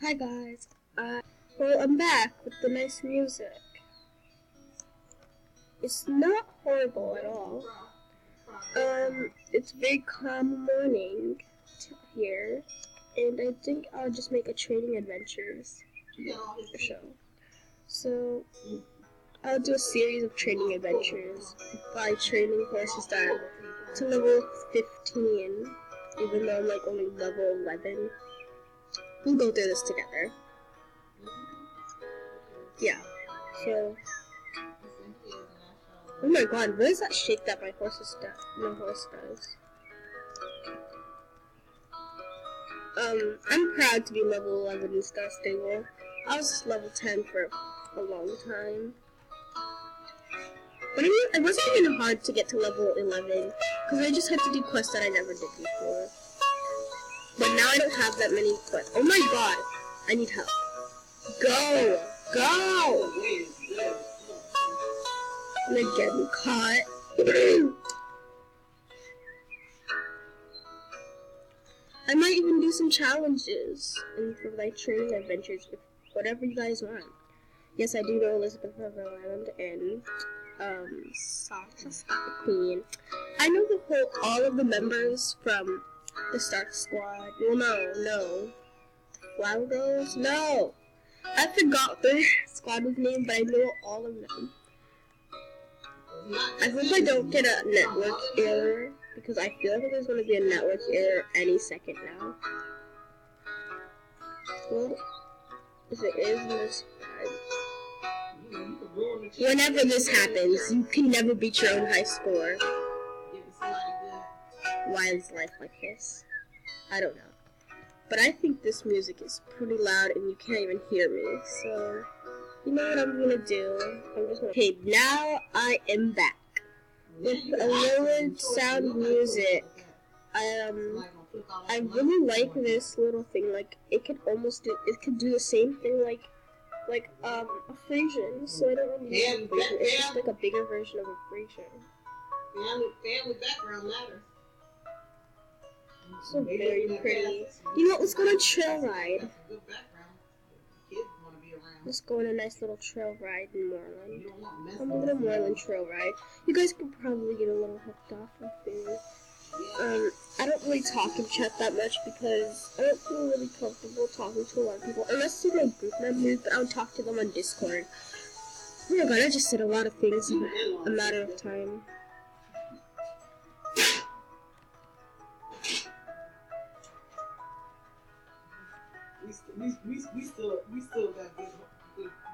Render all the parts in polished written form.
Hi guys, I'm back with the nice music. It's not horrible at all. It's very calm morning here, and I think I'll just make a training adventures show. So I'll do a series of training adventures by training horses that to level 15, even though I'm like only level 11. We'll go through this together. Yeah, so... Oh my god, what is that shake that my horse does? I'm proud to be level 11 in Star Stable. I was level 10 for a long time. But it wasn't even hard to get to level 11, because I just had to do quests that I never did before. But now I don't have that many quests. Oh my god, I need help. Go! Go! I'm getting caught. I might even do some challenges and for like training adventures with whatever you guys want. Yes, I do know Elizabeth Overland and Sasha Scott the Queen. I know all of the members from the Stark Squad. Well, no. Flower Girls? No! I forgot their squad name, but I know all of them. I hope I don't get a network error, because I feel like there's going to be a network error any second now. Well, if it is, whenever this happens, you can never beat your own high score. Why is life like this? I don't know. But I think this music is pretty loud and you can't even hear me, so... You know what I'm gonna do? Okay, now I am back with a lowered sound music. I really like this little thing. Like it could do the same thing like a Frisian. So I don't really need a Frisian. It's just like a bigger version of a Frisian. Family background matters. So very pretty. You know what? Let's go on a trail ride. Let's go on a nice little trail ride in Moreland. I'm a little Moreland trail ride. You guys could probably get a little hooked off with me. I don't really talk in chat that much because I don't feel really comfortable talking to a lot of people. Unless they're like group members, but I would talk to them on Discord. Oh my god, I just said a lot of things in a matter of time. We still got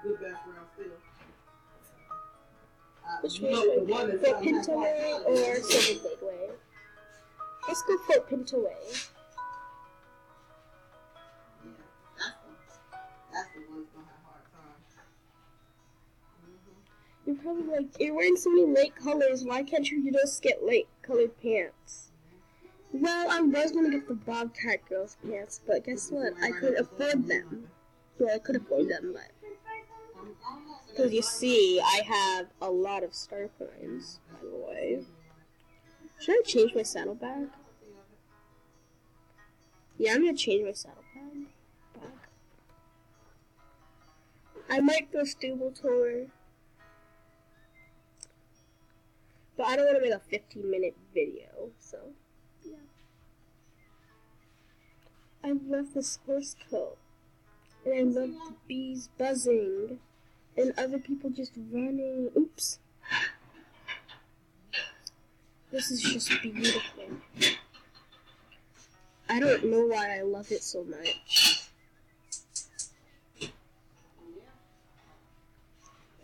good background still. Which way should we go? Fort Pinto Way or Silverblade Way? Let's go Fort Pinto Way. Yeah, that's the one that's gonna have a hard time. You're probably like, you're wearing so many light colors, why can't you just get light colored pants? Well, I was gonna get the Bobcat Girls pants, but guess what? I couldn't afford them. Well, I could afford them, but... Because you see, I have a lot of star coins, by the way. Should I change my saddlebag? Yeah, I'm gonna change my saddlebag. I might go stable tour. But I don't want to make a 15-minute video, so... Yeah. I love this horse coat. And I love the bees buzzing. And other people just running. Oops. This is just beautiful. I don't know why I love it so much.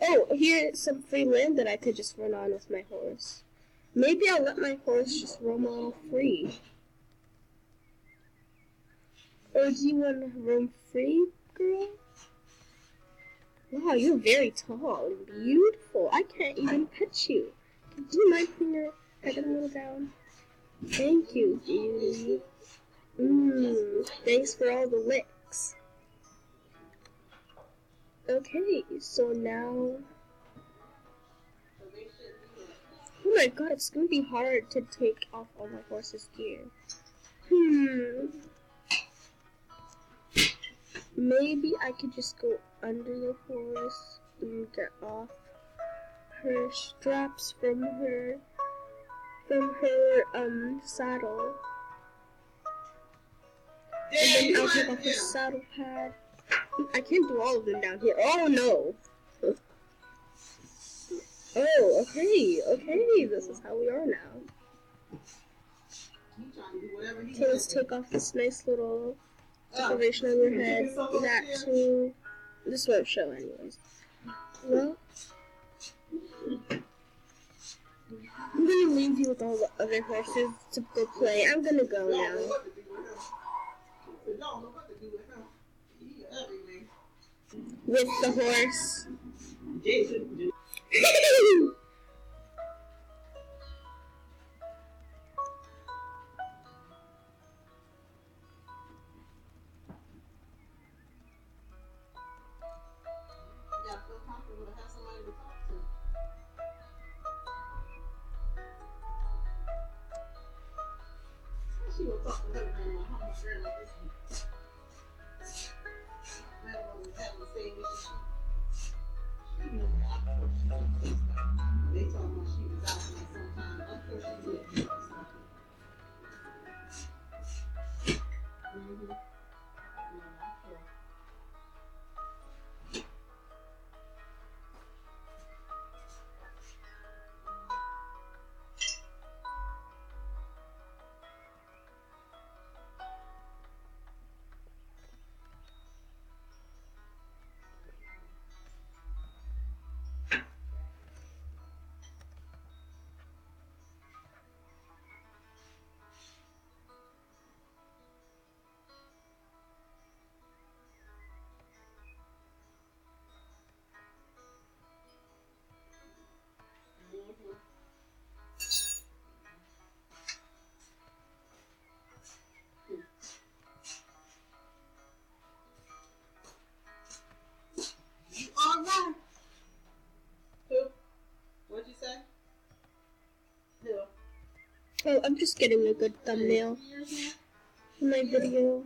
Oh, here's some free land that I could just run on with my horse. Maybe I'll let my horse just roam a little free. Or do you want to roam free, girl? Wow, you're very tall and beautiful. I can't even pet you. Do you mind putting your head a little down? Thank you, beauty. Thanks for all the licks. Okay, so now... Oh my god, it's gonna be hard to take off all my horse's gear. maybe I could just go under the horse and get off her straps from her saddle. And then I'll take off her saddle pad. I can't do all of them down here. Oh no! Oh, okay, this is how we are now. Okay, let's take off this nice little decoration on your head. That too. This won't show anyways. Well, I'm gonna leave you with all the other horses to go play. I'm gonna go now. With the horse. She will talk to her grandma. How much grandma is she? Grandma was having the same issue. They told me she was out there sometime. I'm sure she did. Mm-hmm. What'd you say? No. Oh, I'm just getting a good thumbnail for my video.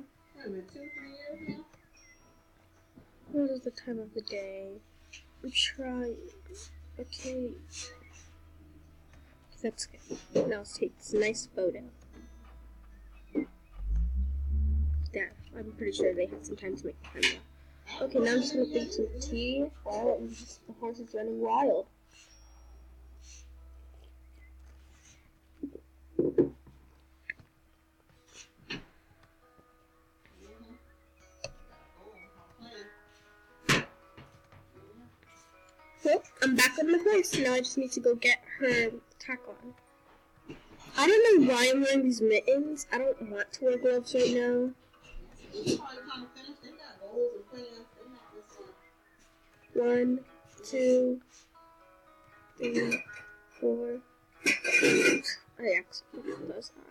What is the time of the day? I'm trying. Okay. That's good. Now let's take this nice photo. There. I'm pretty sure they had some time to make the camera. Okay, now I'm just gonna make some tea. Oh, and the horse is running wild. Well, I'm back on the horse. Now I just need to go get her tack on. I don't know why I'm wearing these mittens. I don't want to wear gloves right now. One, two, three, four. I actually put those on.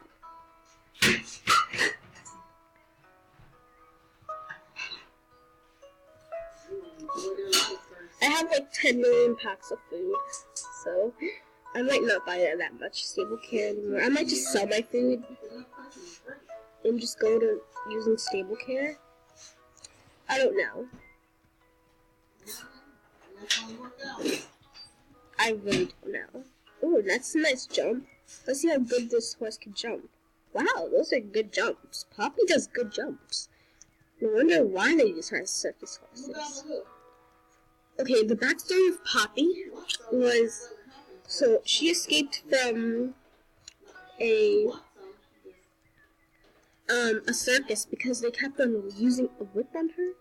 I have like 10 million packs of food, so I might not buy that much Stable Care anymore. I might just sell my food and just go to using Stable Care. I don't know. I really don't know. Ooh, that's a nice jump. Let's see how good this horse can jump. Wow, those are good jumps. Poppy does good jumps. No wonder why they use her as circus horses. Okay, the backstory of Poppy was, so she escaped from a circus because they kept on using a whip on her.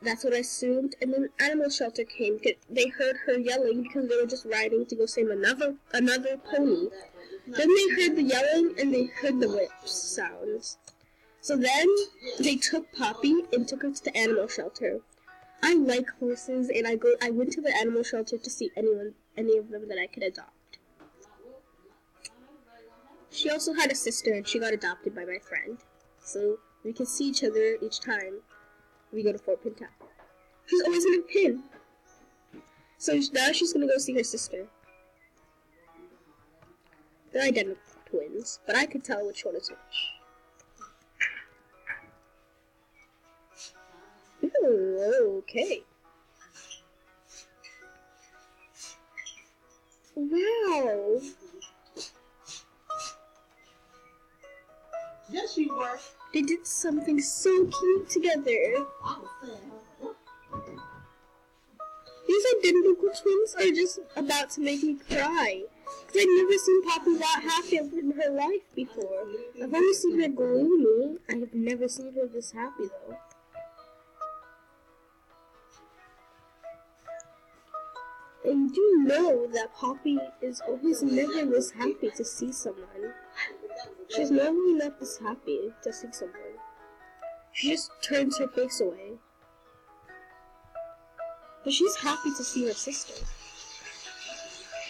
That's what I assumed. And then animal shelter came. They heard her yelling because they were just riding to go save another pony. Then they heard the yelling and they heard the whip sounds. So then they took Poppy and took her to the animal shelter. I like horses, and I went to the animal shelter to see any of them that I could adopt. She also had a sister, and she got adopted by my friend. So we can see each other each time we go to Fort Pintown. She's always in a pin. So now she's gonna go see her sister. They're identical twins, but I could tell which one is which. Oh, okay. Wow. Yes, you were. They did something so cute together. I was saying, These identical twins are just about to make me cry. Because I've never seen Poppy that happy in her life before. I've only seen her gloomy. I have never seen her this happy though. And you know that Poppy is always never this happy to see someone. She's normally not this happy to see someone. She just turns her face away. But she's happy to see her sister.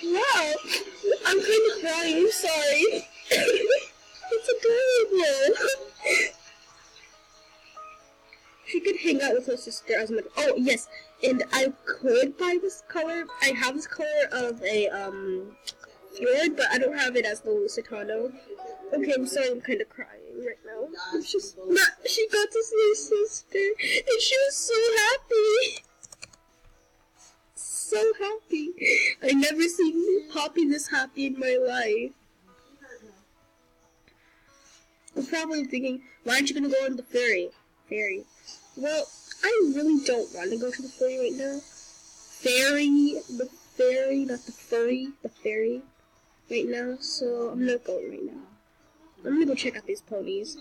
Wow! I'm kind of crying, I'm sorry. It's adorable. She could hang out with her sister as much. Oh, yes. And I could buy this color. I have this color of a, Fjord, but I don't have it as the Lusitano. Okay, I'm sorry, I'm kind of crying right now. It's just not, she got to see her sister, and she was so happy. So happy. I never seen Poppy this happy in my life. I'm probably thinking, why aren't you gonna go on the ferry? Well, I really don't want to go to the ferry right now. The ferry, not the furry, the ferry right now, so I'm not going right now. I'm gonna go check out these ponies.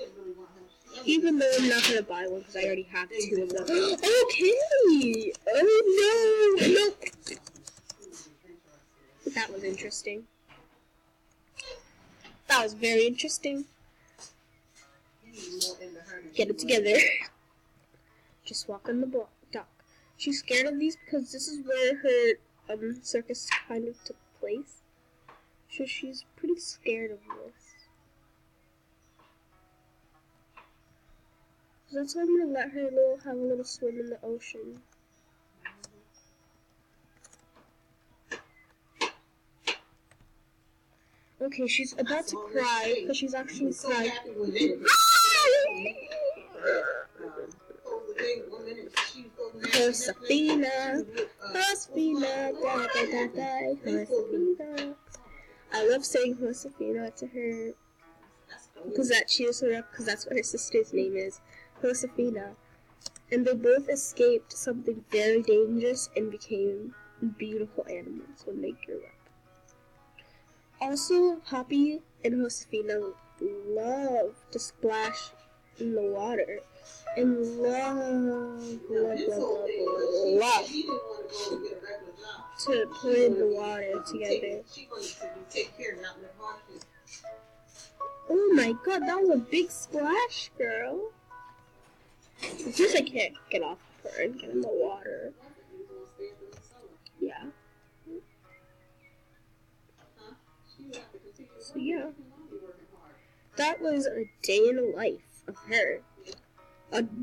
Even though I'm not gonna buy one because I already have 2 of them. Okay! Oh no! Nope! That was interesting. That was very interesting. Get it together. Just walk on the dock. She's scared of these because this is where her circus kind of took place. So she's pretty scared of this. So that's why I'm gonna let her have a little swim in the ocean. Okay, she's about to cry because she's actually crying. Josefina, Josefina, da da da da, Josefina. I love saying Josefina to her because that cheers her up because that's what her sister's name is, Josefina. And they both escaped something very dangerous and became beautiful animals when they grew up. Also, Poppy and Josefina love to splash in the water and love to play in the water together. Oh my god, that was a big splash, girl. It's just I can't get off her and get in the water. Yeah. So yeah, that was a day in the life of her.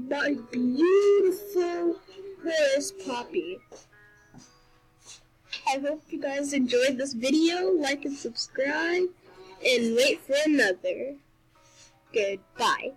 My beautiful Horace Poppy. I hope you guys enjoyed this video. Like and subscribe, and wait for another. Goodbye.